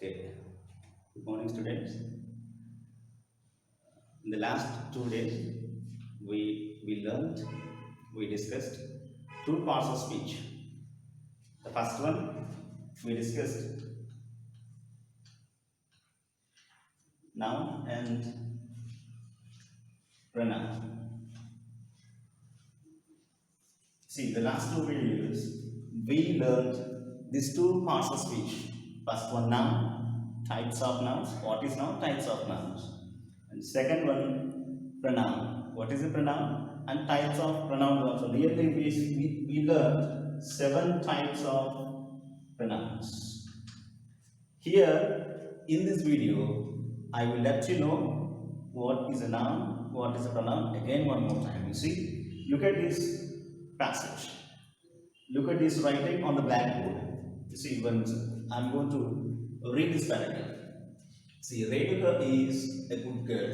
Okay. Good morning, students. In the last 2 days, we discussed two parts of speech. The first one we discussed noun and pronoun. See, the last two videos we learned these two parts of speech. First one noun, types of nouns. What is noun? Types of nouns. And second one pronoun. What is a pronoun? And types of pronouns also. Really, we learned 7 types of pronouns. Here in this video, I will let you know what is a noun, what is a pronoun. Again, one more time. You see, look at this passage. Look at this writing on the blackboard. You see, when I'm going to read this paragraph. See, Renuka is a good girl.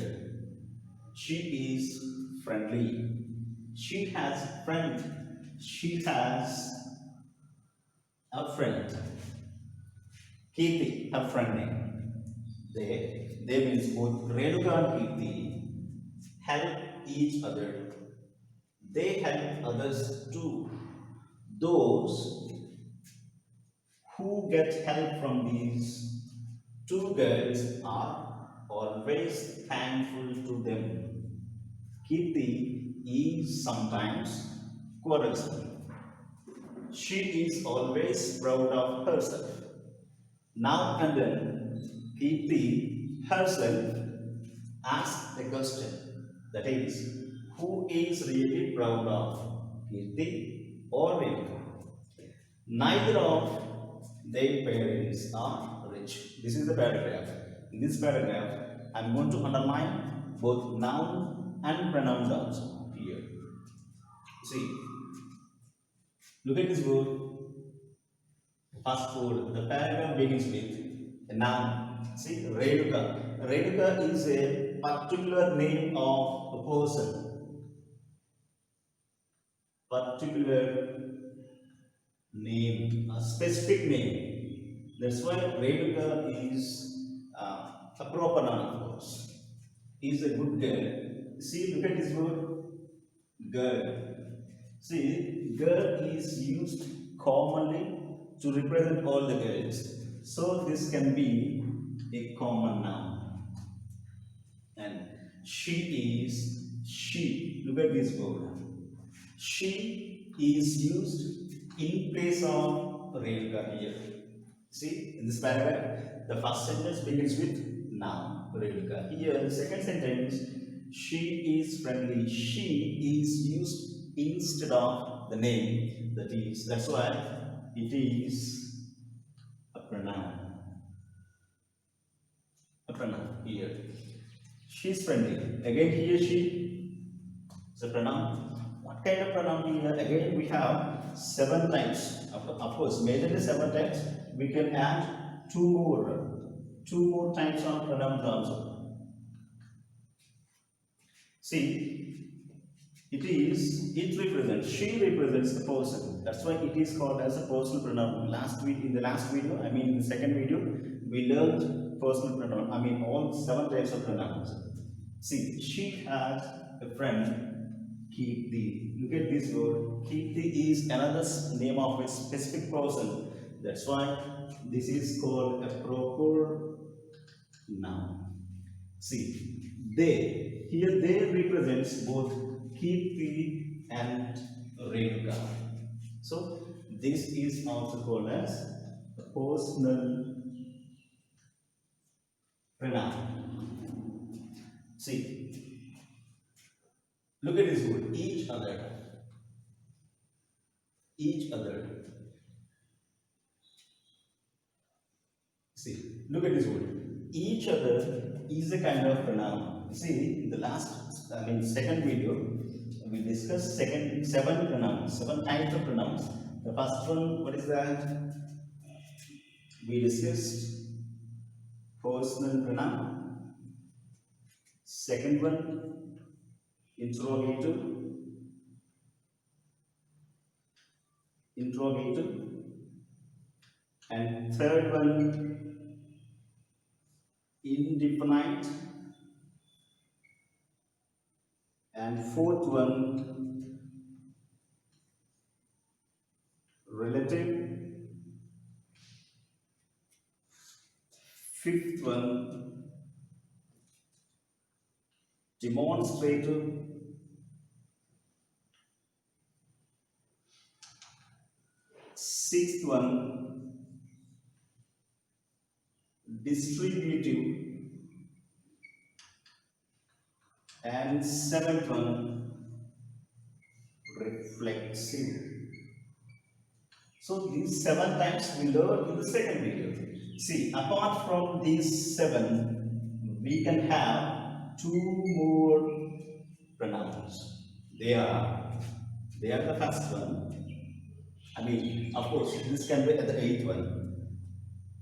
She is friendly. She has friend. She has a friend. Kirti, her friend name. They means both Renuka and Kirti help each other. They help others too. Those who get help from these two girls are always thankful to them. Kirti is sometimes quarrelsome. She is always proud of herself. Now and then, Kirti herself asks a question, that is, who is really proud of Kirti or Renuka? Neither of their parents are rich. This is the paragraph. In this paragraph, I am going to underline both noun and pronoun also here. See, look at this word. First word. The paragraph begins with a noun. See, Renuka. Renuka is a particular name of a person. Particular name, a specific name. That's why Renuka is a proper noun, of course. Is a good girl. See, look at this word, girl. See, girl is used commonly to represent all the girls. So this can be a common noun. And she. Look at this word. She is used in place of Renuka here. See, in this paragraph, the first sentence begins with noun, Renuka. Here, the second sentence, she is friendly. She is used instead of the name. That's why it is a pronoun. A pronoun here. She is friendly. Again, here she is a pronoun. What kind of pronoun here? Again, we have 7 types. Of course, majorly 7 types. We can add two more types of pronouns also. See, she represents the person. That's why it is called as a personal pronoun. In the last video, in the second video, we learned personal pronoun. All 7 types of pronouns. See, she has a friend, Kirti. Look at this word. Kirti is another name of a specific person. That's why this is called a proper noun. See, they represents both Kirti and Renuka. So this is also called as a personal pronoun. See, look at this word, each other. Each other. See, look at this word. Each other is a kind of pronoun. See, in the second video, we discussed 7 pronouns, 7 types of pronouns. The first one, what is that? We discussed personal pronoun. Second one, interrogative. And third one, indefinite, and fourth one relative, fifth one demonstrative, sixth one distributive, and seventh one reflexive. So these 7 times we learned in the second video. See, apart from these 7, we can have 2 more pronouns. They are the first one. I mean, of course, this can be at the 8th one.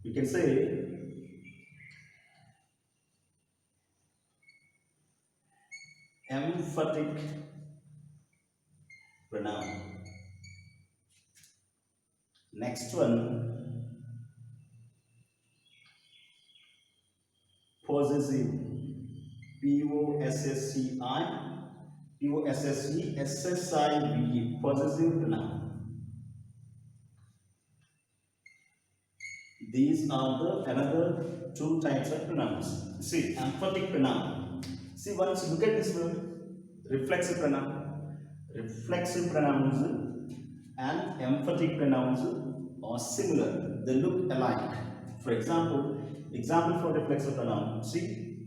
We can say emphatic pronoun. Next one, possessive. P-O-S-S-C-I, P-O-S-S-E-S-S-I-V-E, possessive pronoun. These are the another 2 types of pronouns. See, emphatic pronoun. See, once you look at this word, reflexive pronoun. Reflexive pronouns and emphatic pronouns are similar. They look alike. For example for reflexive pronoun. See,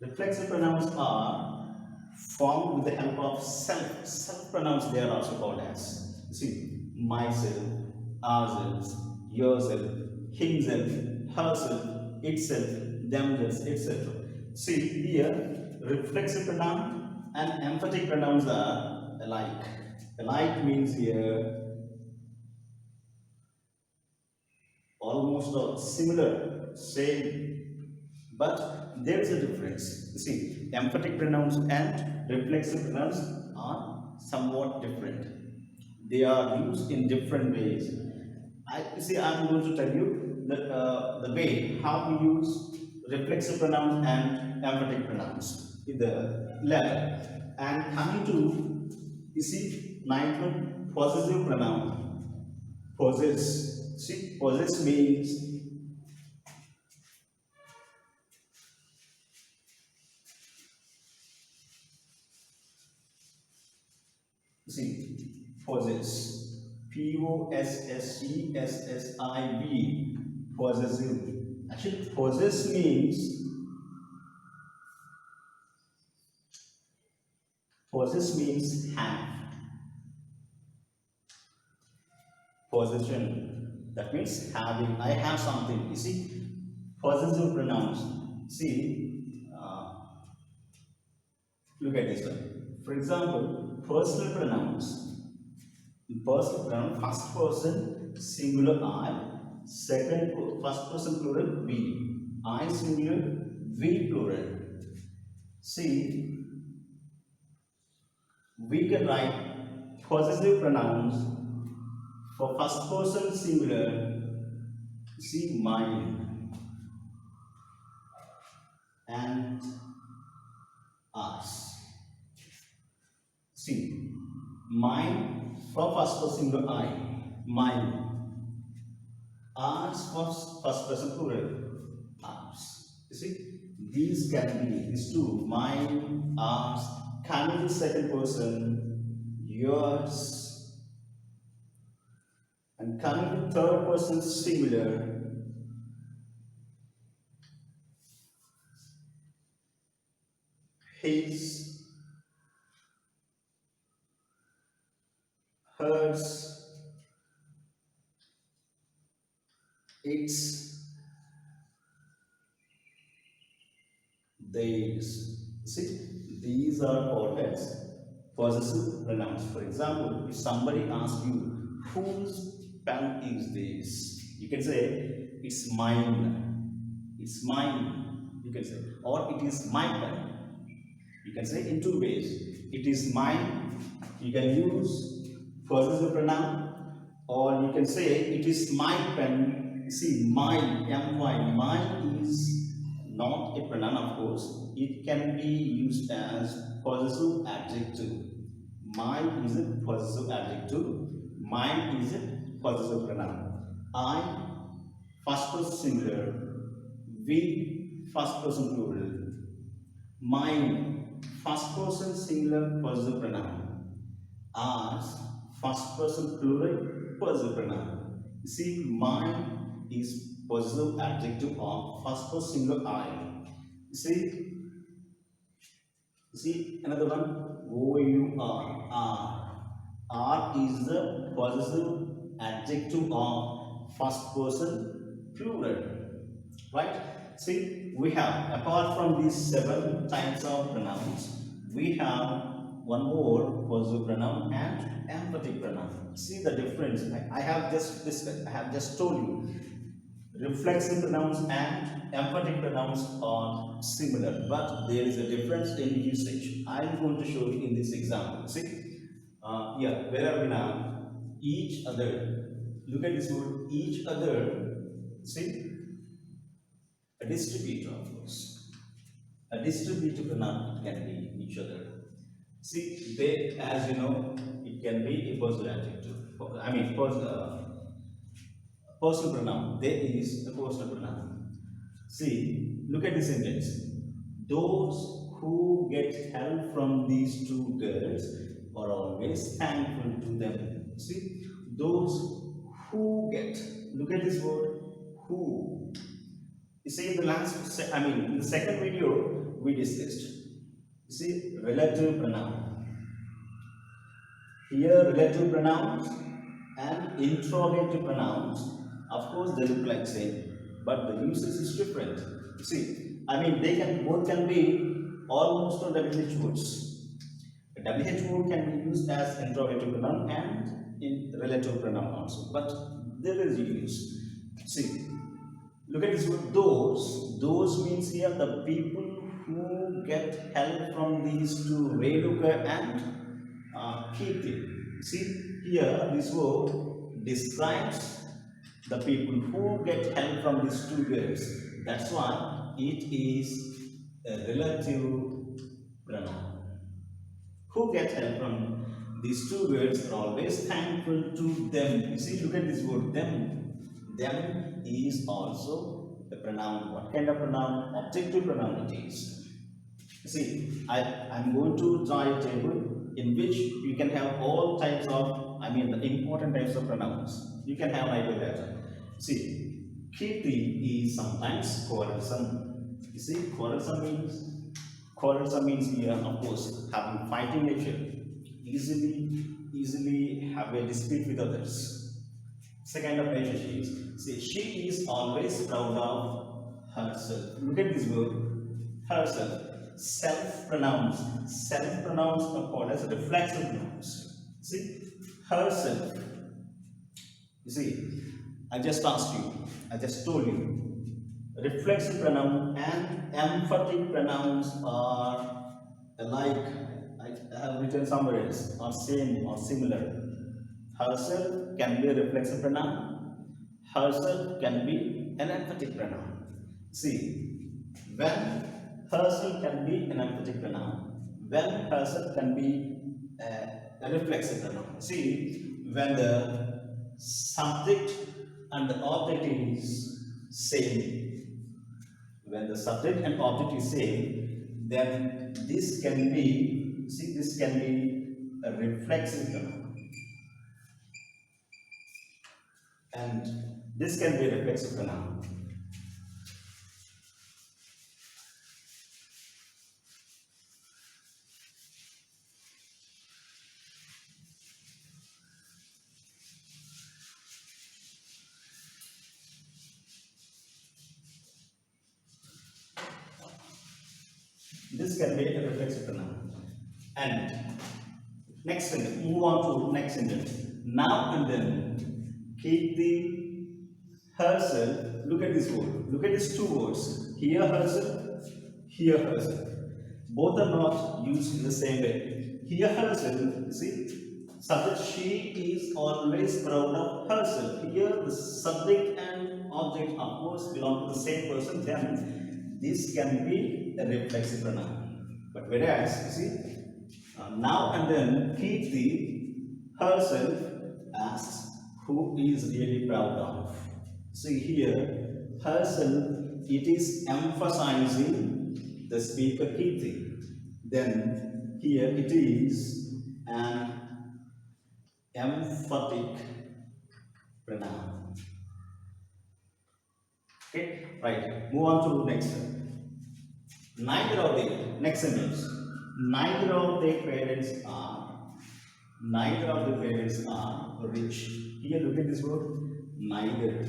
reflexive pronouns are formed with the help of self. Self pronouns they are also called as. See, myself, ourselves, yourself, himself, herself, itself, themselves, etc. See here, reflexive pronoun and emphatic pronouns are alike. Alike means here almost similar, same, but there is a difference. You see, emphatic pronouns and reflexive pronouns are somewhat different. They are used in different ways. I'm going to tell you the way how we use reflexive pronouns and emphatic pronouns in the letter. And coming to, you see, ninth one, possessive pronoun. Possess. See, possess means possess. P-O-S-S-E-S-S-I-V. Possessive. Actually, possess means have. Possession. That means having. I have something. You see, possessive pronouns. See, look at this one. For example, personal pronouns. In personal pronoun, first person singular I, first person plural we. I singular, we plural. See, we can write possessive pronouns for first person singular. See, mine and ours. See, mine for first person singular I, mine. Ours for first person plural, ours. You see, these can be these two, mine, ours. Coming to second person, yours. And coming to third person singular, his, hers, its, theirs. See, these are called as possessive pronouns. For example, if somebody asks you, whose pen is this? You can say, it's mine. It's mine. You can say, or it is my pen. You can say in 2 ways. It is mine. You can use possessive pronoun, or you can say it is my pen. see, mine, my, mine is not a pronoun, of course. It can be used as possessive adjective. Mine is a possessive adjective. Mine is a possessive pronoun. I, first person singular. We, first person plural. Mine, first person singular possessive pronoun. Ours, first person plural possessive pronoun. You see, mine is possessive adjective of first person singular I. You see another one, our. R is the possessive adjective of first person plural. Right? See, we have, apart from these seven types of pronouns, we have one more possessive pronoun and emphatic pronoun. See the difference. I have just discussed, I have just told you. Reflexive pronouns and emphatic pronouns are similar, but there is a difference in usage. I am going to show you in this example. See, yeah, where are we now? Each other. Look at this word, each other. See, a distributor, of course. A distributor pronoun can be each other. See, they, as you know, it can be a personal adjective. I mean, personal pronoun. They is a personal pronoun. See, look at this sentence. Those who get help from these two girls are always thankful to them. See, those who get. Look at this word, who. You see, in the in the second video we discussed. You see, relative pronoun. Here, relative pronouns and interrogative pronouns, of course, they look like same, but the usage is different. You see, they can both can be almost on WH words. A WH word can be used as interrogative pronoun and in relative pronoun also, but there is use. See, look at this word, those. Those means here the people who get help from these two, Renuka and Kirti. See, here this word describes the people who get help from these two girls. That's why it is a relative pronoun. Who get help from these two girls are always thankful to them. You see, look at this word, them. Them is also the pronoun. What kind of pronoun? Objective pronoun it is. See, I'm going to draw a table in which you can have all types of, the important types of pronouns. You can have an idea that. See, Kirti is sometimes quarrelsome. You see, quarrelsome means here, of course, having fighting nature. Easily have a dispute with others. Second of nature she is. See, she is always proud of herself. Look at this word, herself. Self-pronouns. Self-pronouns are called as reflexive pronouns. See, herself. You see, I just asked you, I just told you, reflexive pronoun and emphatic pronouns are alike. I have written somewhere else, or same or similar. Herself can be a reflexive pronoun. Herself can be an emphatic pronoun. See, when herself can be an emphatic pronoun, when herself can be a reflexive pronoun. See, when the subject and the object is same, when the subject and object is same, then this can be, this can be a reflexive pronoun, and this can be a reflexive pronoun. This can be a reflexive pronoun. And next sentence, move on to next sentence. Now and then, Kirti herself, look at this word, look at these two words, here herself, here herself. Both are not used in the same way. Here herself, see, subject, she is always proud of herself. Here the subject and object of course belong to the same person, then this can be a reflexive pronoun. But whereas, you see, now and then Kirti herself asks who is really proud of. See here, herself, it is emphasizing the speaker Kirti. Then here it is an emphatic pronoun. Okay, right. Move on to next. Neither of the next sentence. Neither of the parents are. Neither of the parents are rich. Here, look at this word. Neither.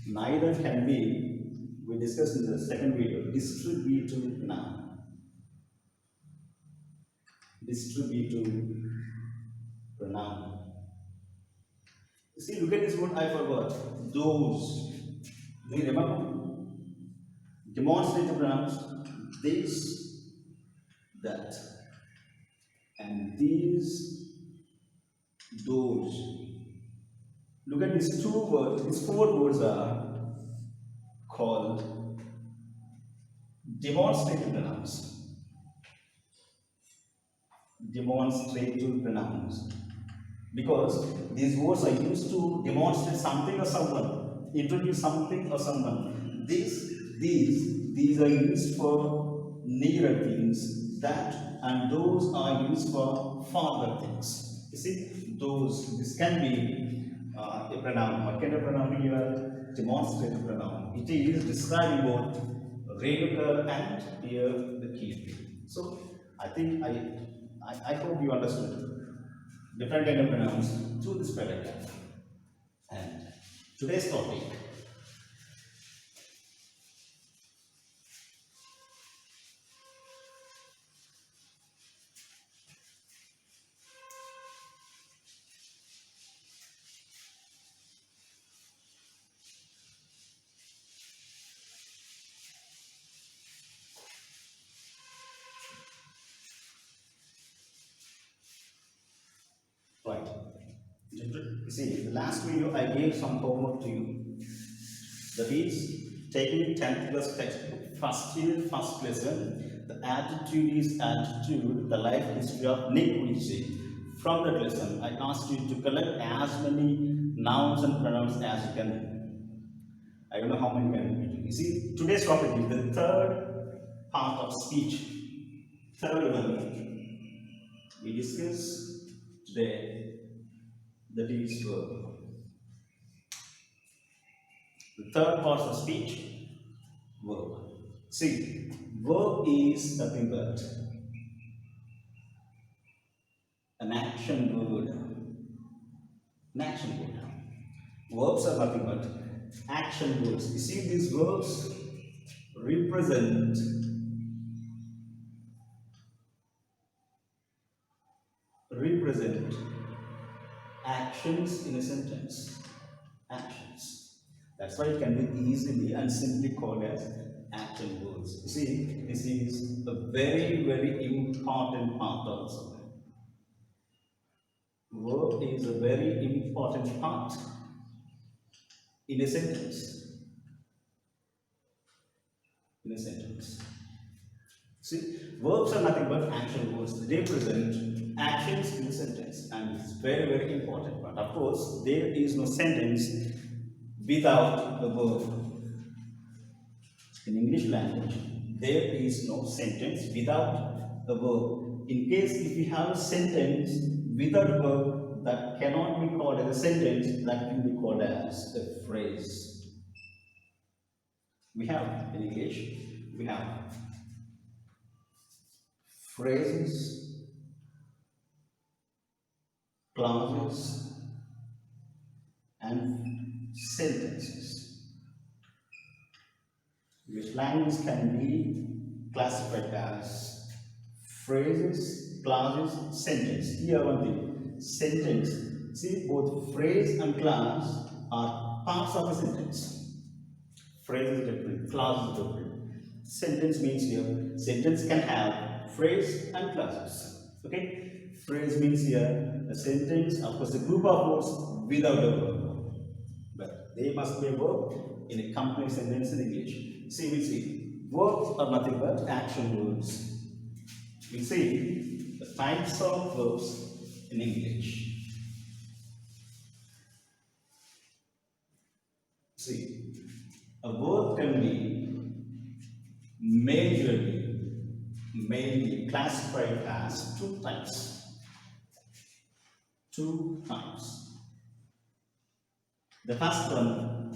Neither can be. We discussed in the second video. Distributive pronoun. Distributive pronoun. See, look at this word. I forgot. Those. Do you remember? Demonstrative pronouns. This, that, and these, those. Look at these two words. These four words are called demonstrative pronouns. Demonstrative pronouns. Because these words are used to demonstrate something or someone, introduce something or someone. These are used for nearer things, that and those are used for farther things. You see, those, this can be a pronoun. What kind of pronoun here? Demonstrative pronoun. It is describing both Renuka and here the Kirti. So I think I hope you understood different kind of pronouns through this paragraph. And today's topic, right. You see, the last video I gave some homework to you. That is, taking 10th class textbook, first year, first lesson. The attitude is attitude, the life history of Nick Ritchie. From that lesson, I asked you to collect as many nouns and pronouns as you can. I don't know how many can you do. You see, today's topic is the third part of speech. Third one we discuss today, that is verb. The third part of speech, verb. See, verb is nothing but an action word. An action word. Verbs are nothing but action words. You see, these verbs represent actions in a sentence. Actions. That's why it can be easily and simply called as action words. You see, this is a very, very important part also. Verb is a very important part in a sentence. In a sentence. See, verbs are nothing but action words. They represent actions in a sentence, and it's very, very important. But of course, there is no sentence without the verb. In English language, there is no sentence without a verb. In case if we have a sentence without a verb, that cannot be called as a sentence, that can be called as a phrase. We have in English, we have phrases, clauses, and sentences, which language can be classified as phrases, clauses, sentence. Here one thing, sentence. See, both phrase and clause are parts of a sentence. Phrase is different, clause is different. Sentence means here, sentence can have phrase and clauses. Okay? Phrase means here a sentence, of course, a group of words without a verb. But they must be a verb in a complete sentence in English. See, we see verbs are nothing but action words. We see the types of verbs in English. See, a verb can be mainly classified as two types. Two types. The first one,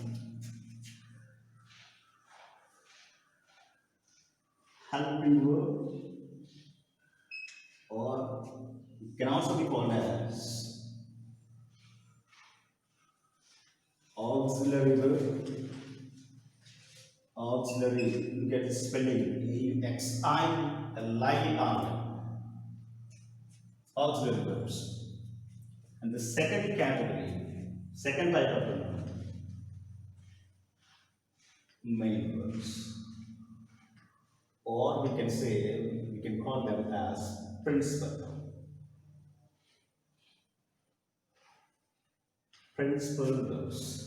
helping verb, or it can also be called as auxiliary verb. Auxiliary, look at the spelling, A-U-X-I-L-I-R, auxiliary verbs. And the second category, second type of verb, main verbs. Or we can say, we can call them as principal verbs.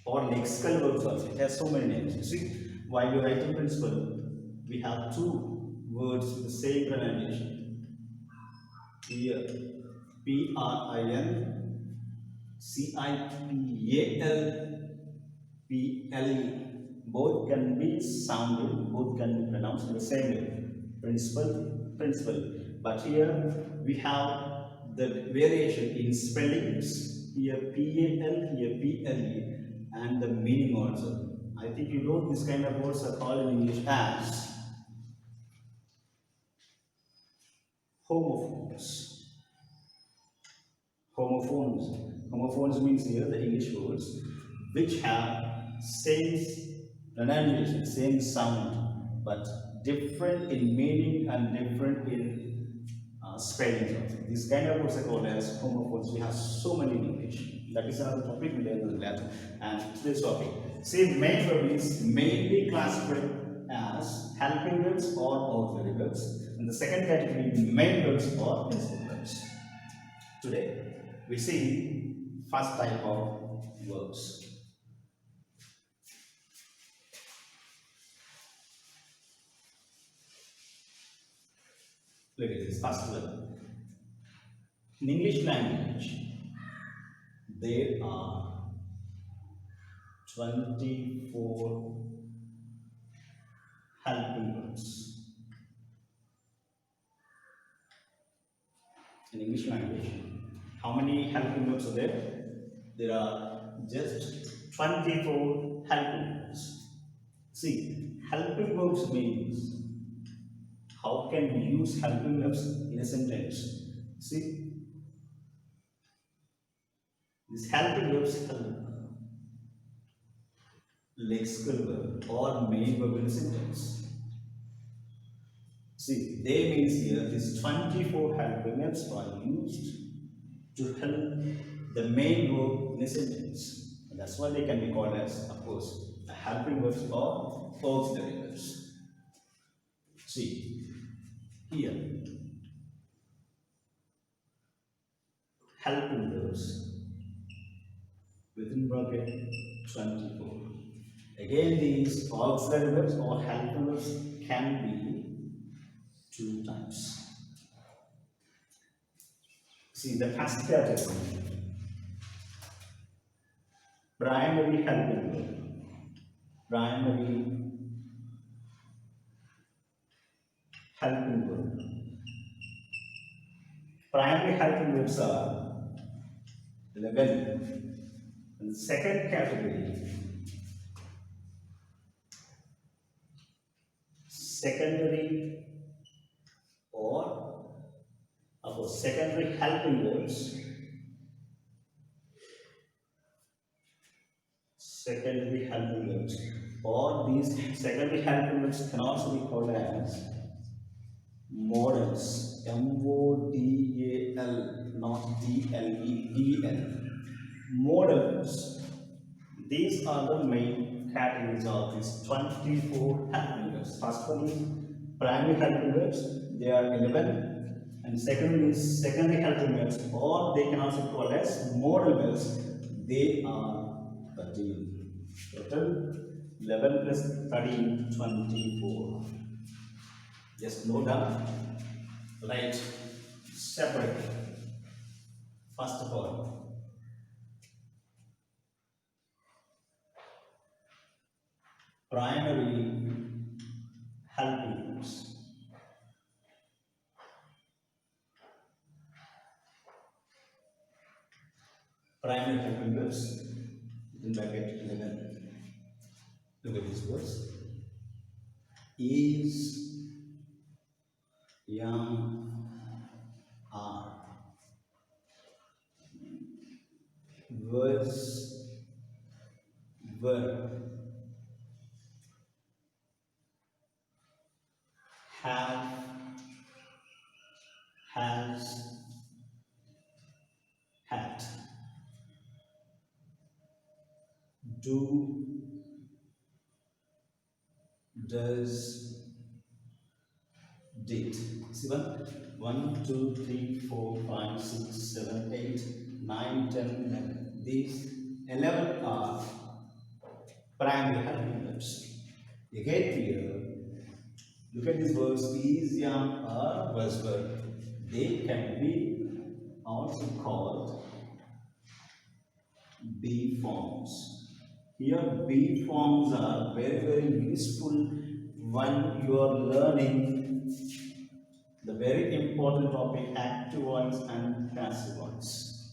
Or lexical verbs also. It has so many names. You see, while you're writing principal, we have two words with the same pronunciation. Here, Principal. Both can be sounded, both can be pronounced in the same way. Principal. But here we have the variation in spellings. Here PAL, here PLE, and the meaning also. I think you know this kind of words are called in English as homophones. Homophones means here the English words which have same pronunciation, same sound, but different in meaning and different in spelling also. These kind of words are called as homophones. We have so many in English. That is another topic we learn that. And today's topic. See, main verb is mainly classified as helping verbs or auxiliary verbs. And the second category, main verbs or principal verbs. Today, we see first type of verbs. Look at this first one. In English language, there are 24 helping verbs. In English language, how many helping verbs are there? There are just 24 helping verbs. See, helping verbs means how can we use helping verbs in a sentence? See, these helping verbs help lexical verb or main verb in a sentence. See, they means here these 24 helping verbs are used to help the main verb in a sentence. And that's why they can be called as, of course, helping verbs or auxiliary verbs. See, here, helping verbs within bracket 24. Again, these auxiliary verbs or helping verbs can be two types. See, the first category, primary helping verb. Primary helping verb. Primary helping verbs are 11. And the second category, secondary or secondary helping verbs. Secondary helping verbs, or these secondary helping verbs can also be called as modals. M-O-D-A-L, not D-L-E-D-L. Modals. These are the main categories of these 24 helping verbs. First one is primary helping verbs. They are 11. And second one is secondary helping verbs, or they can also be called as modal verbs. They are 13. Total 11 plus 13, 24. Just note down. Right. Separate. First of all, primary helping verbs. Primary helping verbs. In bracket 11. Look at these words. Is, young, are. Was, were. Have, has, had. Do, does, did. See one, 2, 3, 4, 5, 6, 7, 8, 9, 10, 11. These 11 are primary helping verbs. Again here, look at these words is, am, are, was, were. They can be also called be forms. Here be forms are very useful when you are learning the very important topic active voice and passive voice.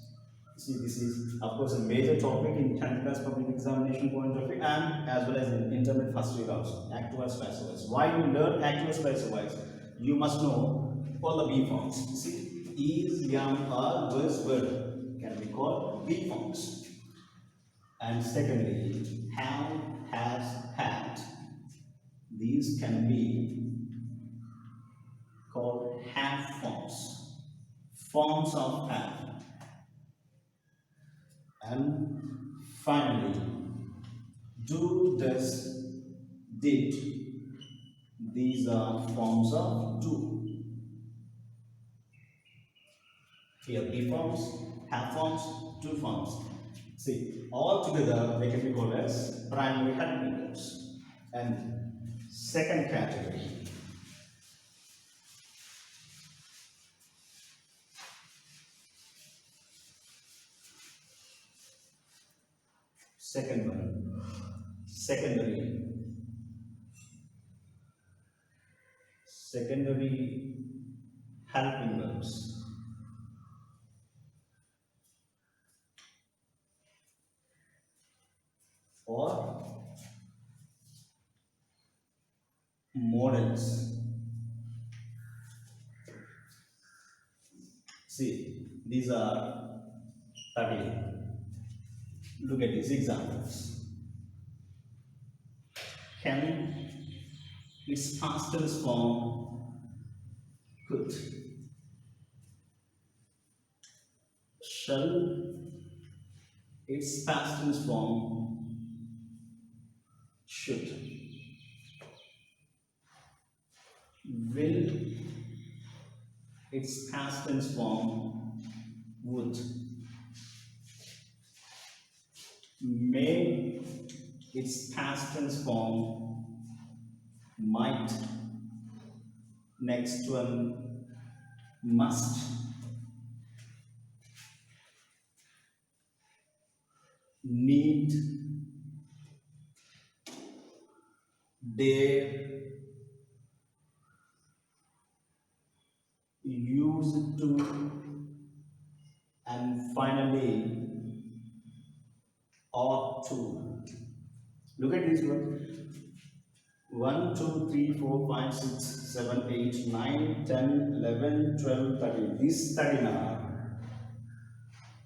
See, this is of course a major topic in 10th class public examination point of view and as well as in intermediate first year also. Active voice, passive voice. Why you learn active voice, passive voice? You must know all the be forms. See, is, am, are, was, were can be called be forms. And secondly, have, has, had. These can be called have forms. Forms of have. And finally, do, does, did. These are forms of do. Here, be forms, have forms, do forms. See, all together they can be called as primary helping verbs. And second category, second one, secondary helping verbs. Or models. See, these are 13. Look at these examples. Can, its past tense form could. Shall, its past tense form should. Will, its past tense form would. May, its past tense form might. Next one, must. Need, dare, used to, and finally ought to. Look at these words. 1, 2, 3, 4, 5, 6, 7, 8, 9, 10, 11, 12, 13. These 13 are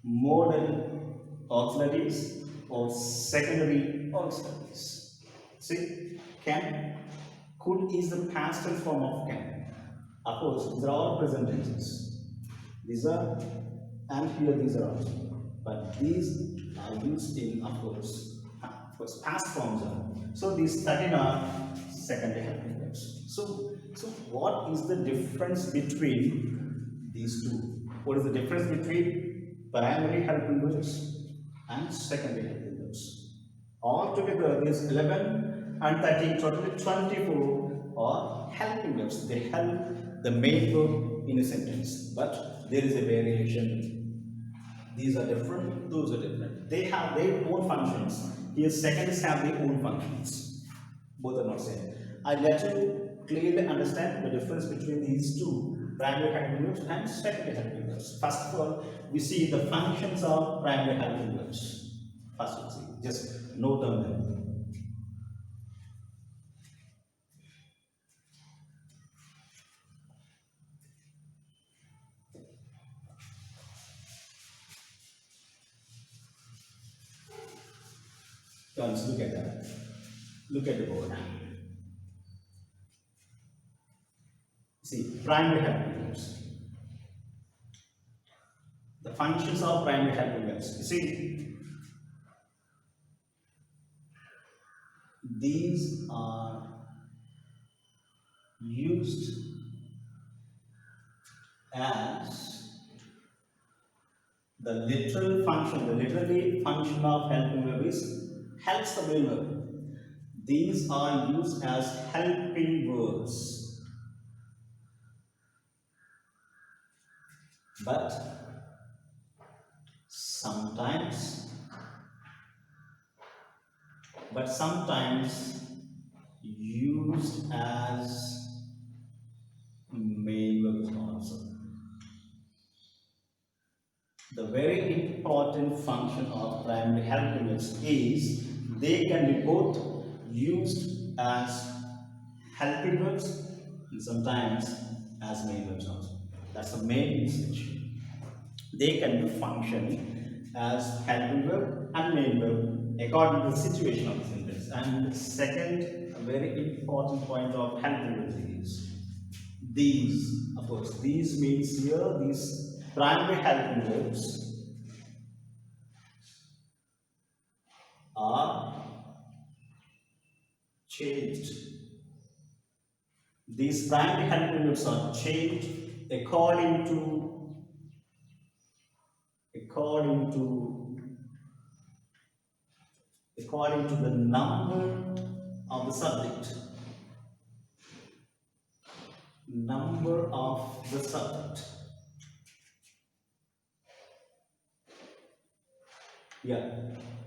modal auxiliaries or secondary auxiliaries. See, can, could is the past tense form of can. Of course, these are all present tenses. These are, and here these are also. But these are used in, of course, past forms are. So these 13 are secondary helping verbs. So what is the difference between these two? What is the difference between primary helping verbs and secondary helping verbs? Altogether, these 11 and 13, totally 24 are helping verbs. They help the main verb in a sentence. But there is a variation. These are different, those are different. They have their own functions. Here, seconds have their own functions. Both are not same. I let you clearly understand the difference between these two, primary helping verbs and secondary helping verbs. First of all, we see the functions of primary helping verbs. First, we see. Just note down them. Let's look at that. Look at the board. See, primary helping verbs. The functions of primary helping verbs. You see, these are used as the literal function. The literally function of helping verb is helps the main verb. These are used as helping verbs. But sometimes used as main verbs also. The very important function of primary helping verbs is they can be both used as helping verbs and sometimes as main verbs also. That's the main usage. They can be function as helping verb and main verb according to the situation of the sentence. And the second very important point of helping verbs is these. Of course, these means here these primary helping verbs are changed. These primary helping verbs are changed according to the number of the subject. Number of the subject. Yeah.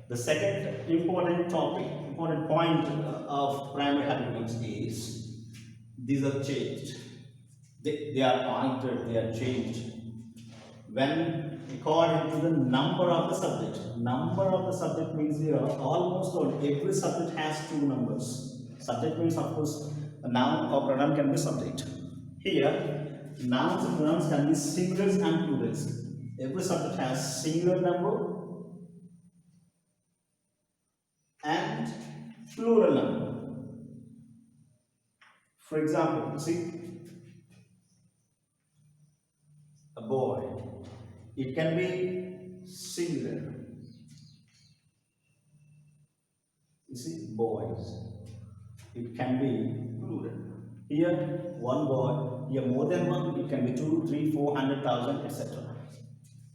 The second important point of primary helping verbs is these are changed. They are altered, they are changed when according to the number of the subject. Number of the subject means here almost all every subject has two numbers. Subject means of course a noun or pronoun can be subject. Here nouns and pronouns can be singulars and plurals. Every subject has singular number and plural number. For example, see a boy. It can be singular. You see, boys. It can be plural. Here, one boy. Here, more than one. It can be 2, 3, 400,000, etc.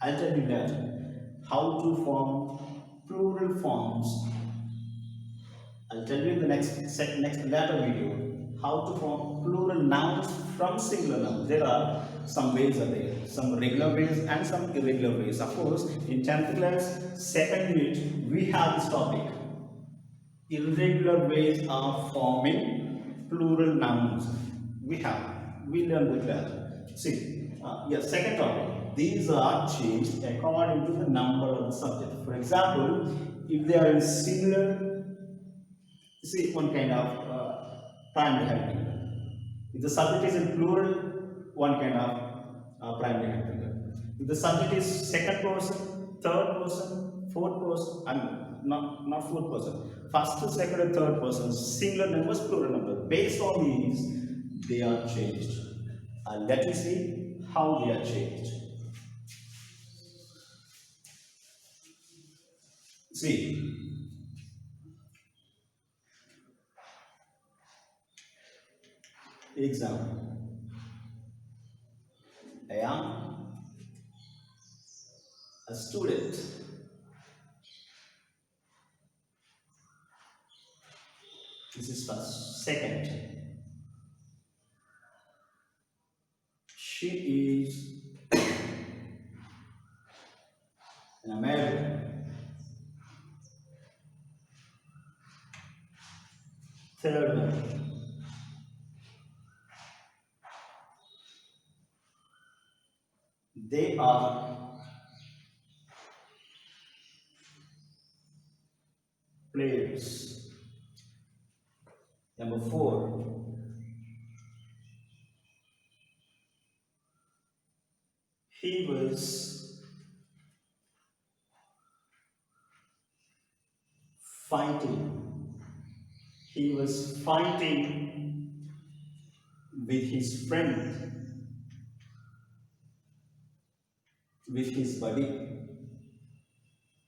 I'll tell you that how to form plural forms. I'll tell you in the next later video how to form plural nouns from singular nouns. There are some ways are there, some regular ways and some irregular ways. Of course, in 10th class, second unit, we have this topic. Irregular ways of forming plural nouns. We learned with that. See, second topic. These are changed according to the number of the subject. For example, if they are in singular, see one kind of primary helping verb. If the subject is in plural, one kind of primary helping verb. If the subject is second person, third person, fourth person, and not fourth person, first, second, and third person, singular numbers, plural numbers. Based on these, they are changed. Let me see how they are changed. See. Example. I am a student. This is first. Second, she is an American. Third one, they are players. Number four, he was fighting. He was fighting with his friend, with his buddy.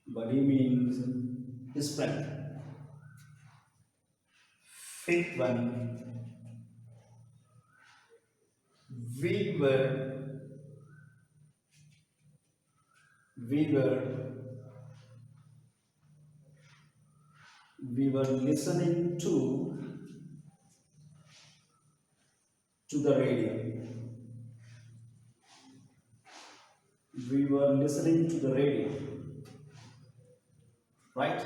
Buddy means his friend. Fifth one, we were, we were, we were listening to the radio. We were listening to the radio, right?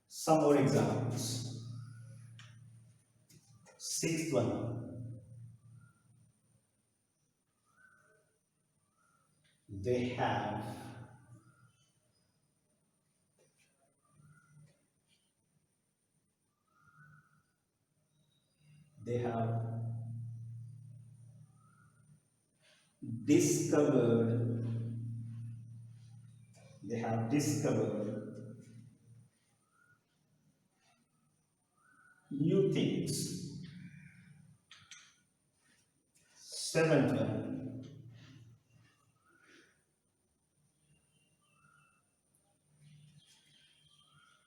Some more examples. Sixth one, they have, they have discovered, they have discovered new things. Seventh one,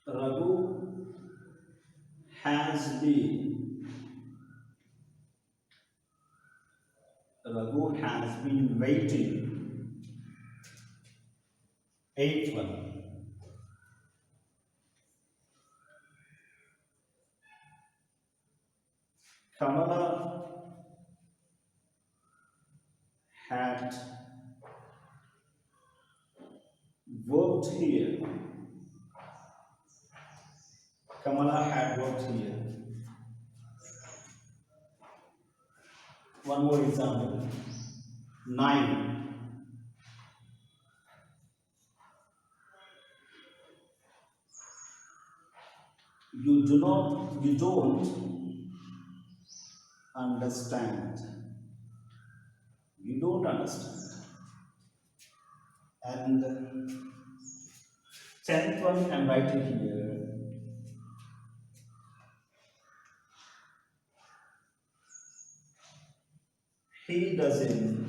Raghu has been, Raghu has been waiting. Eighth one, Kamala had worked here. Kamala had worked here. One more example. 9. You don't understand. You don't understand. And 10th one I'm writing here. He doesn't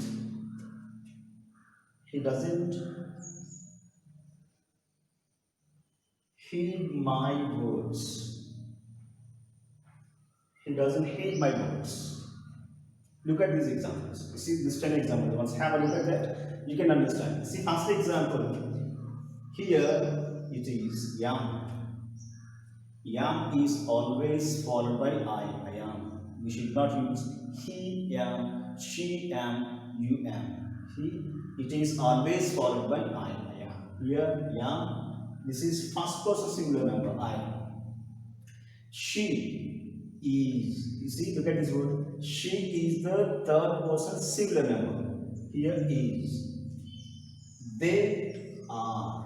heed my words. He doesn't heed my words. Look at these examples. You see this 10 examples. Once have a look at that, you can understand. See, first example. Here it is yam. Yam is always followed by I am. We should not use he am, she am, you am. See, it is always followed by I am. Here yam, this is first person singular number I. She is, you see, look at this word. She is the third person singular number. Here is. They are.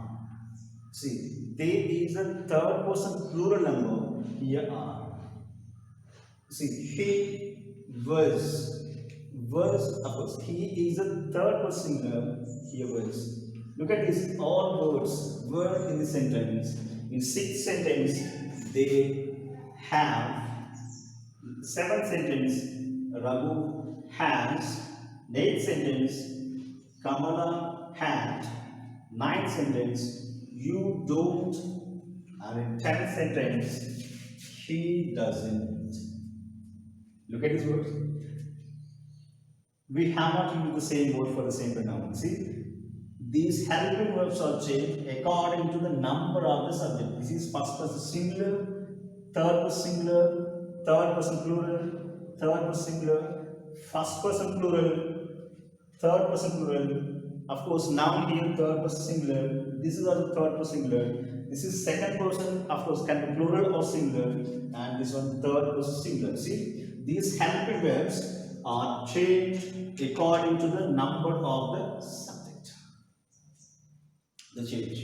See, they is a third person plural number. Here are. See, he was, of course, he is a third person singular. Here was. Look at this, all words were in the sentence. In 6th sentence, they have. 7th sentence, Raghu has. 8th sentence, Kamala had. 9th sentence, you don't. And in 10th sentence, he doesn't. Look at these words. We have not used the same word for the same pronoun. See, These helping verbs are changed according to the number of the subject. This is first person singular, third person singular, third person plural, third person singular, first person plural, third person plural. Of course, noun here, third person singular. This is also third person singular. This is second person, of course, can be plural or singular, and this one third person singular. See, these helping verbs are changed according to the number of the subject. The change.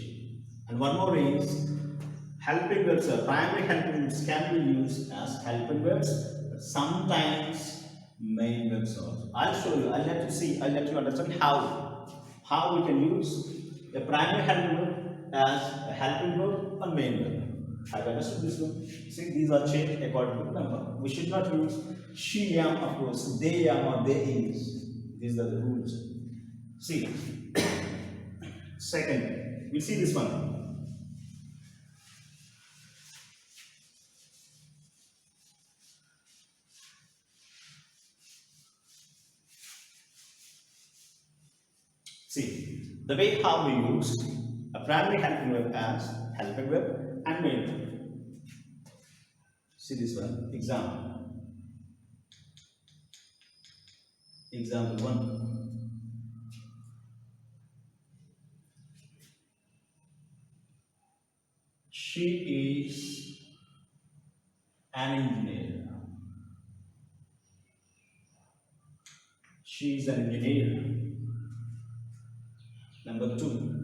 And one more is helping verbs. Primary helping verbs can be used as helping verbs, but sometimes main verbs also. I'll show you. I'll let you see. I'll let you understand how we can use a primary helping verb as a helping verb or main verb. Have you understood this one? See, these are changed according to the number. We should not use she, am, of course, they, am, or they is. These are the rules. See, second, we see this one. See, the way how we use a primary helping verb as helping verb and main verb. See this one, example. Example 1. She is an engineer. She is an engineer. Number 2.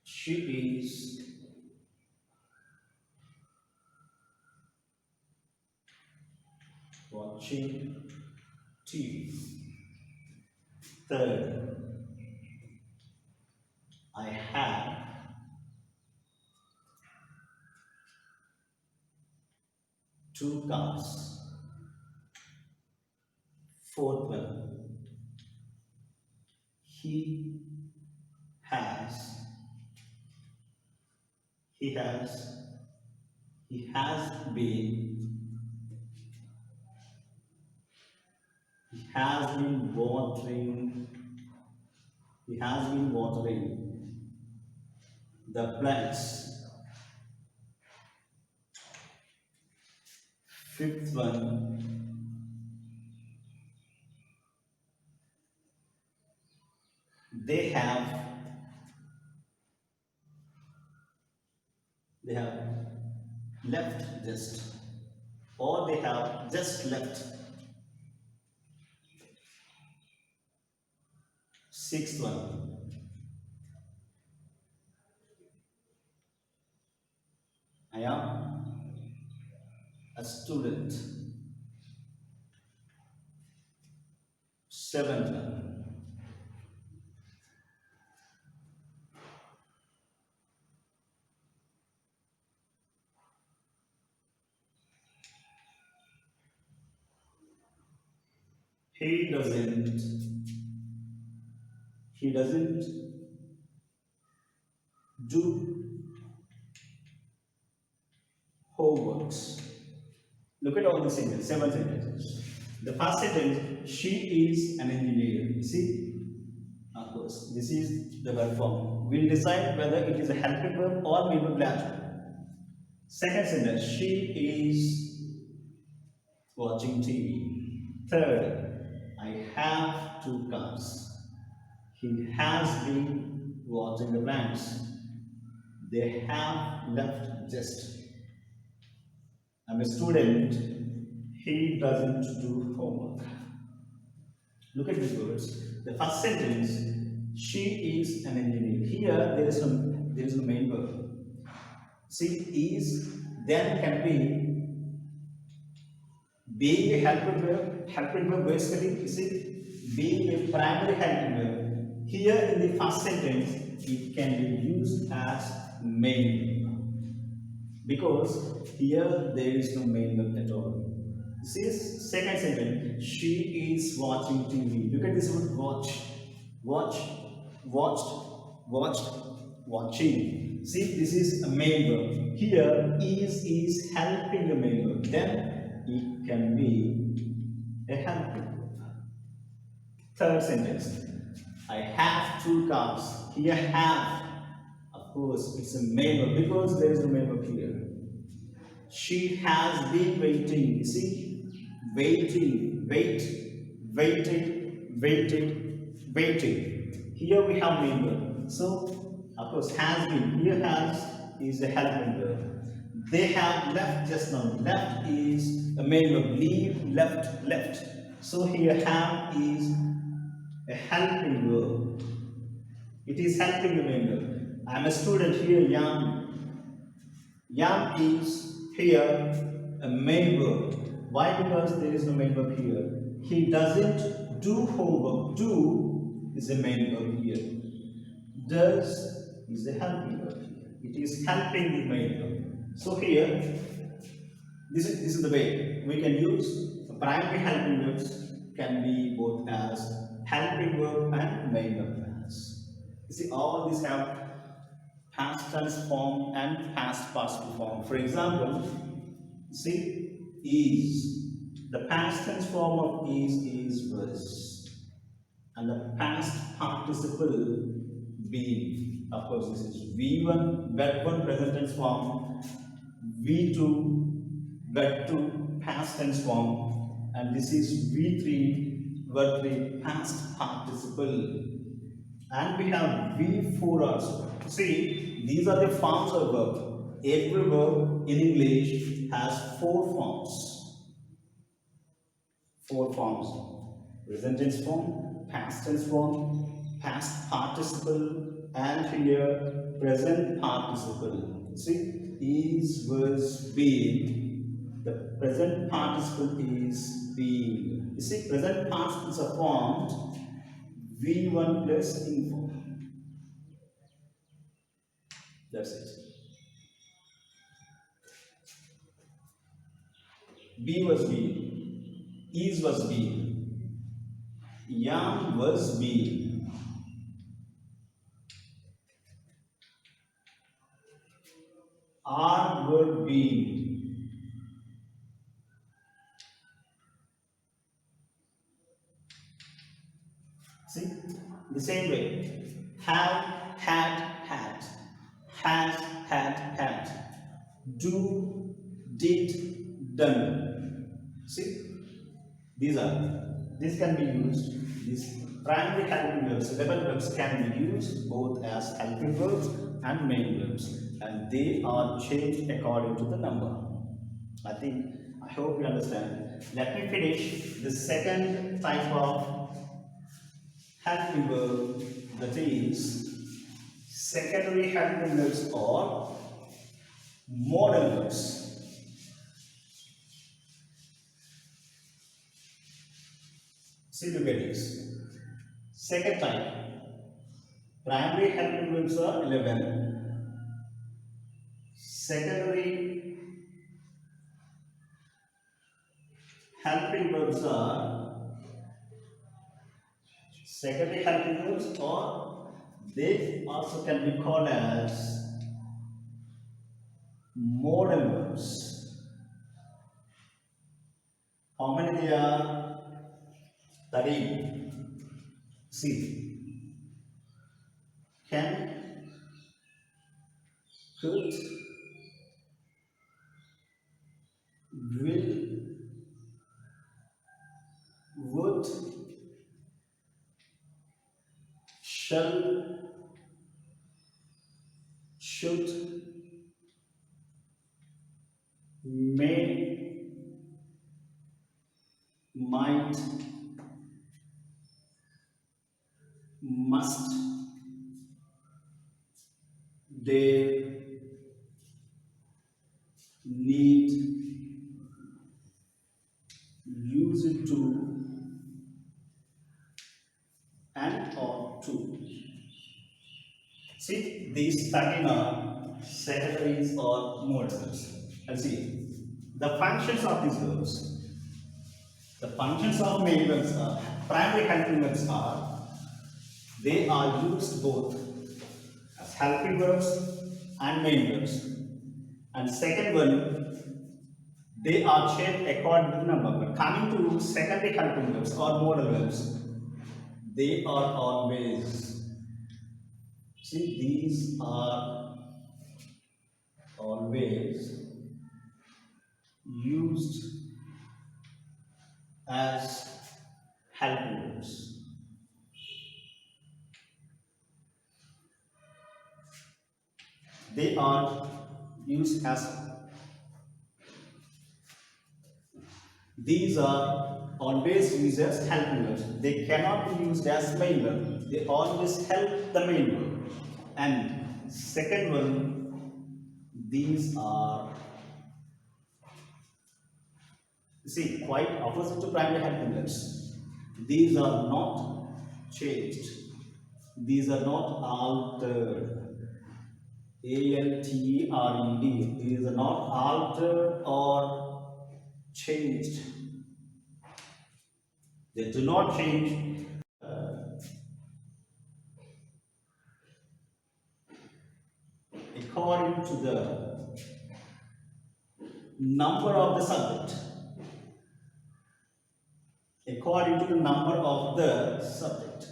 She is watching TV. Third, I have two cars. Fourth one, he has he has he has been watering the plants. Fifth one, they have left just, or they have just left. Sixth one, I am a student. Seventh one, he doesn't do homeworks. Look at all the sentences, 7 sentences. The first sentence, she is an engineer. You see? Of course, this is the verb form. We'll decide whether it is a helping verb or main verb later. Second sentence, she is watching TV. Third, I have two cars. He has been watching the plants. They have left just. I'm a student. He doesn't do homework. Look at these words. The first sentence, she is an engineer. Here there is no main verb. See, is then can be being a helping verb. Helping verb basically, you see, being a primary helping verb. Here in the first sentence, it can be used as main verb, because here there is no main verb at all. This is second sentence. She is watching TV. Look at this word watch. Watch, watched, watched, watching. See, this is a main verb. Here is helping the main verb. Then it can be a helping verb. Third sentence. I have two cars. Here have. Of course, it's a male verb because there is a male verb here. She has been waiting. You see? Waiting, waiting. Here we have main verb. So, of course, has been. Here has is a helping verb. They have left just now. Left is a main verb. Leave, left. So here have is a helping verb. It is helping the main verb. I am a student here, young. Young is here a main verb. Why? Because there is no main verb here. He doesn't do homework. Do is a main verb here. Does is a helping verb here. It is helping the main verb. So here, this is the way we can use primary helping verbs can be both as helping verb and main verb as. You see, all these have past tense form and past participle form. For example, see, is. The past tense form of is was. And the past participle being. Of course, this is V1, verb 1 present tense form, V2, verb 2 past tense form, and this is V3, verb 3 past participle. And we have V4 also. See, these are the forms of verb. Every verb in English has four forms. Four forms. Present tense form, past tense form, past participle, and here present participle. See, is, was, being. The present participle is being. You see, present participles are formed V1 plus info. That's it. B was being. Is was being. Young was being. Are were being. See, the same way. Have, had. Has, had. Do, did, done. See, these can be used. These primary helping verbs, double verbs can be used both as helping verbs and main verbs, and they are changed according to the number. I hope you understand. Let me finish the second type of helping verb, that is secondary helping verbs or modal verbs. See, look at this. Second type. Primary helping verbs are 11. Secondary helping verbs or they also can be called as modal verbs. How many they are? 13. See, can, could, will, would, shall, should, may, might, must, dare, need, used to, and ought to. See, these 13 are secondaries or modals. And see, the functions of these verbs. The functions of main verbs are, primary helping verbs are, they are used both as helping verbs and main verbs. And second one, they are changed according to the number. But coming to secondary helping verbs or modal verbs, They are always. See, these are always used as helping verbs. They are used as. These are always used as helping verbs. They cannot be used as main verb. They always help the main verb. And second one, these are, see, quite opposite to primary helping verbs. These are not changed. These are not altered. ALTERED. These are not altered or changed. They do not change according to the number of the subject. According to the number of the subject.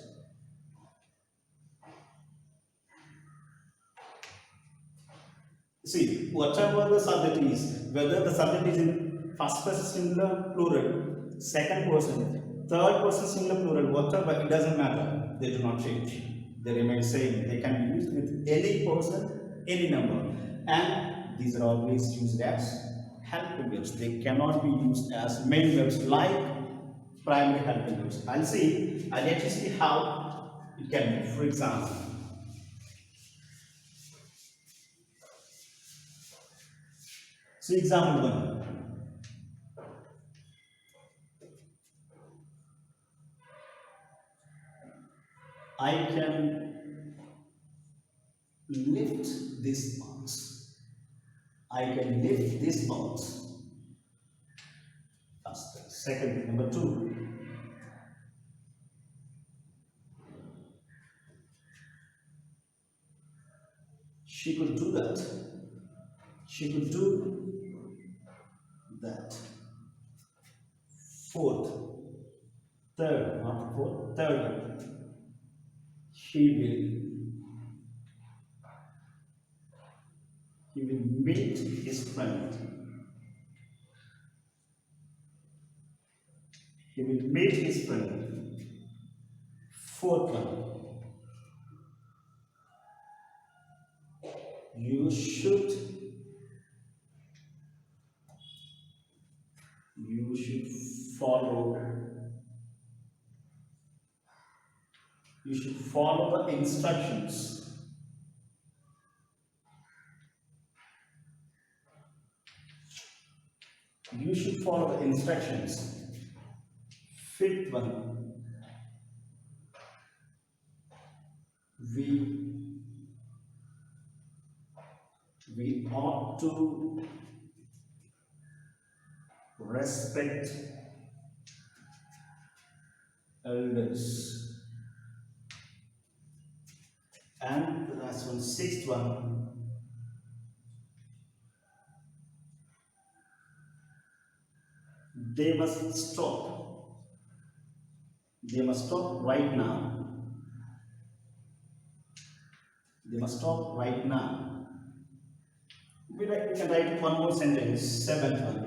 See, whatever the subject is, whether the subject is in first person singular plural, second person, third person singular plural, whatever, it doesn't matter. They do not change. They remain same. They can be used with any person, any number. And these are always used as helping verbs. They cannot be used as main verbs like primary helping verbs. I'll let you see how it can be. For example, see example 1. I can lift this box. I can lift this box. First. Second, number 2. She could do that. She could do that. Fourth, third, not fourth, third. He will meet his friend. He will meet his friend. Fourth one. You should follow the instructions. You should follow the instructions. Fifth one, we ought to respect elders. And the last one, sixth one, they must stop. They must stop right now. They must stop right now. We can write one more sentence, seventh one.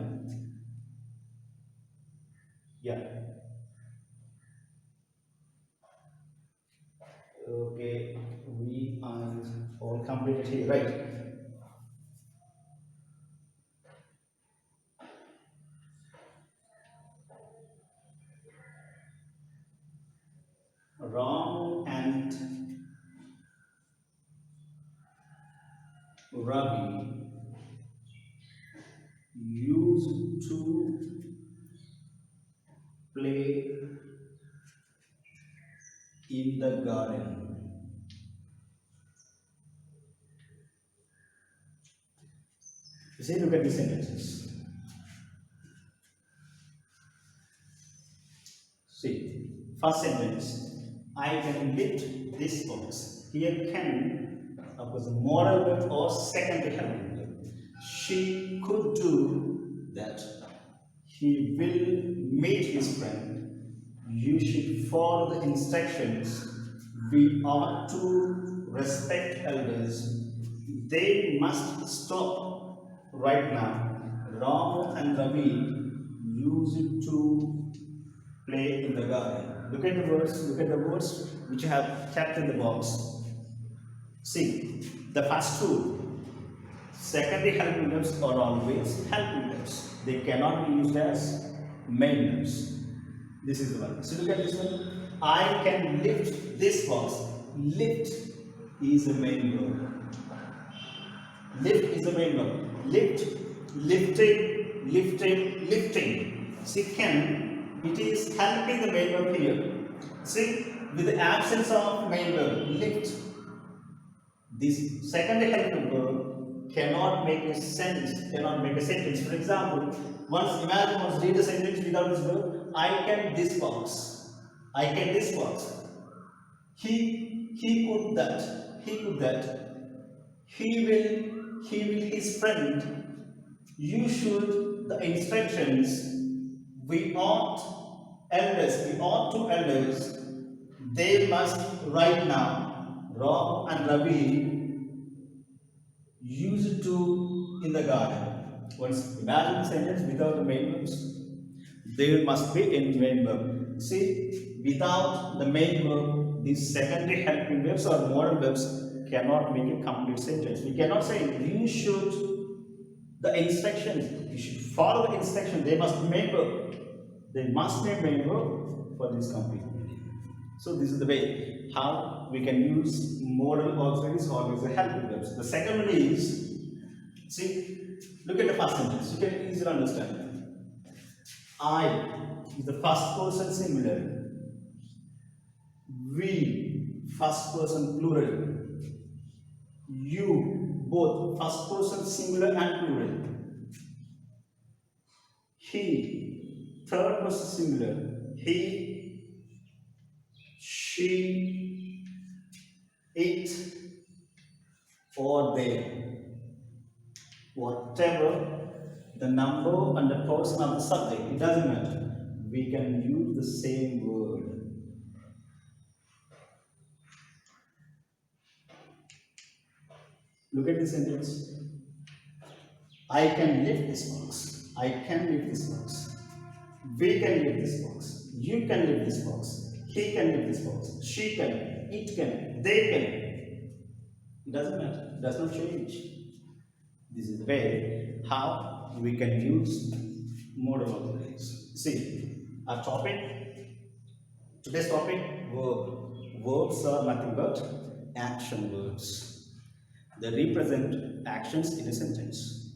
Yeah. Okay, we are all completed here, right? Ram and Ravi used to play in the garden. You see, look at these sentences. See, first sentence, I can lift this box. Here can, of course, moral verb or secondary helping verb. She could do that. He will meet his friend. You should follow the instructions. We ought to respect elders. They must stop right now. Ram and Ravi used to play in the garden. Look at the words which I have kept in the box. See, the first rule, secondary helping verbs are always helping verbs. They cannot be used as main verbs. This is the one. So look at this one. I can lift this box. Lift is the main verb. Lift is the main verb. Lift, lifting. See, can, it is helping the main verb here. See, with the absence of main verb, lift, this secondary helping verb cannot make a sentence. For example, once read a sentence without this verb. I can this box. I can this box. He could that. He could that. He will his friend. You should the instructions. We ought to elders. They must right now. Ram and Ravi used to in the garden. Once imagine the sentence without the main verbs. There must be a main verb. See, without the main verb, these secondary helping verbs or modal verbs cannot make a complete sentence. We cannot say you should the instructions. You should follow the instruction. They must be main verb. They must be main verb for this complete meaning. So this is the way how we can use modal auxiliaries or the helping verbs. The second one is, see, look at the first sentence. You can easily understand. I is the first person singular. We, first person plural. You, both first person singular and plural. He, third person singular. He, she, it, or they. Whatever the number and the person of the subject, it doesn't matter. We can use the same word. Look at this sentence. I can lift this box. I can lift this box. We can lift this box. You can lift this box. He can lift this box. She can. It can. They can. It doesn't matter. It does not change. This is the way how we can use modal auxiliaries. See, our topic, today's topic, verb. Verbs are nothing but action words. They represent actions in a sentence.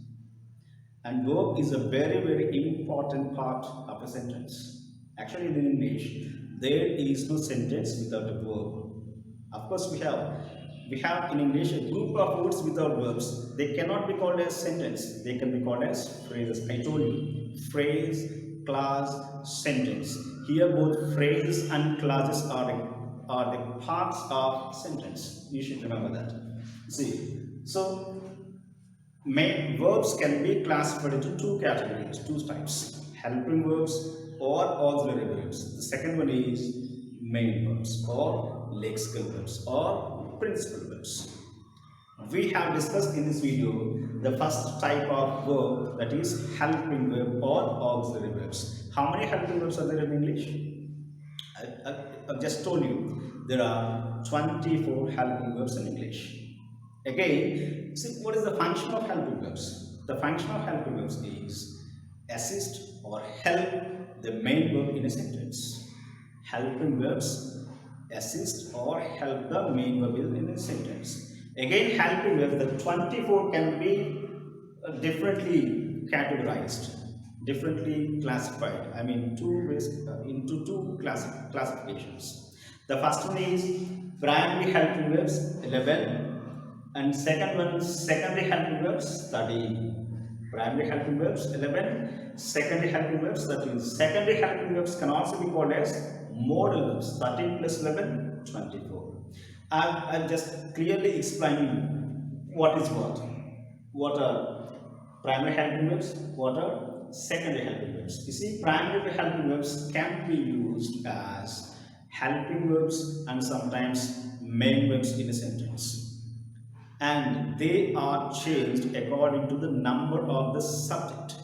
And verb is a very, very important part of a sentence. Actually, in English, there is no sentence without a verb. Of course, we have in English a group of words without verbs. They cannot be called as sentence. They can be called as phrases. I told you, phrase, clause, sentence. Here both phrases and clauses are the parts of sentence. You should remember that. See, so verbs can be classified into two categories, two types: helping verbs or auxiliary verbs. The second one is main verbs or lexical verbs or principal verbs. We have discussed in this video the first type of verb, that is helping verb or auxiliary verbs. How many helping verbs are there in English? I've just told you there are 24 helping verbs in English. Again, see, what is the function of helping verbs? The function of helping verbs is assist or help the main verb in a sentence. Helping verbs assist or help the main verb in a sentence. Again, helping verbs, the 24 can be differently categorized, differently classified. I mean, into two classifications. The first one is primary helping verbs, 11. And second one, secondary helping verbs, 13. Primary helping verbs, 11. Secondary helping verbs, 13. Secondary helping verbs can also be called as modal verbs, 13 plus 11, 24. I'll just clearly explain what is what. What are primary helping verbs? What are secondary helping verbs. You see, primary helping verbs can be used as helping verbs and sometimes main verbs in a sentence. And they are changed according to the number of the subject.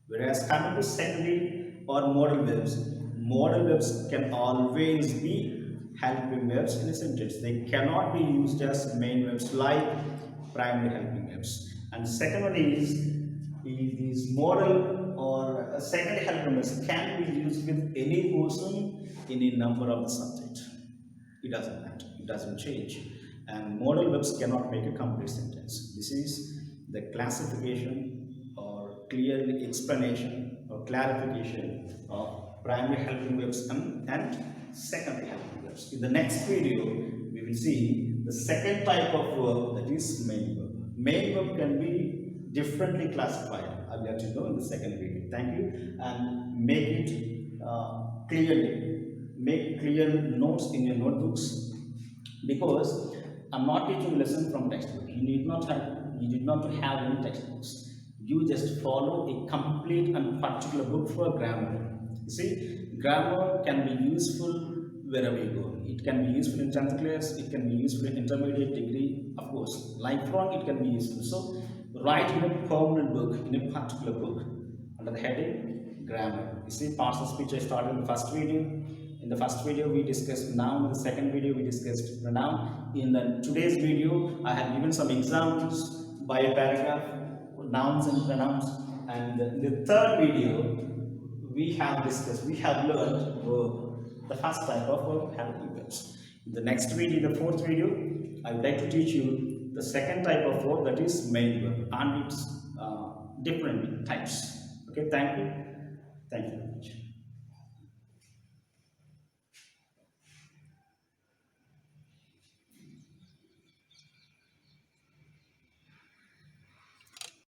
Whereas coming to secondary or modal verbs can always be helping verbs in a sentence. They cannot be used as main verbs like primary helping verbs. And second one is these modal or secondary helping verbs can be used with any person in a number of the subject. It doesn't matter, it doesn't change. And modal verbs cannot make a complete sentence. This is the classification or clearly explanation or clarification of primary helping verbs and secondary helping verbs. In the next video, we will see the second type of verb, that is main verb. Main verb can be differently classified. I'll let you know in the second video. Thank you, and make it clearly. Make clear notes in your notebooks, because I'm not teaching lesson from textbook. You need not have any textbooks. You just follow a complete and particular book for grammar. You see, grammar can be useful wherever you go. It can be useful in 10th class, it can be useful in intermediate degree, of course. Lifelong it can be useful. So write in a permanent book, in a particular book, under the heading grammar. You see, parts of speech I started in the first video. In the first video we discussed noun, in the second video we discussed pronoun. In the today's video I have given some examples by a paragraph, nouns and pronouns. And in the third video we have learned verb, the first type of verb, helping verbs. In the next video, the fourth video, I would like to teach you the second type of verb, that is main verb, and its different types. Okay, thank you very much.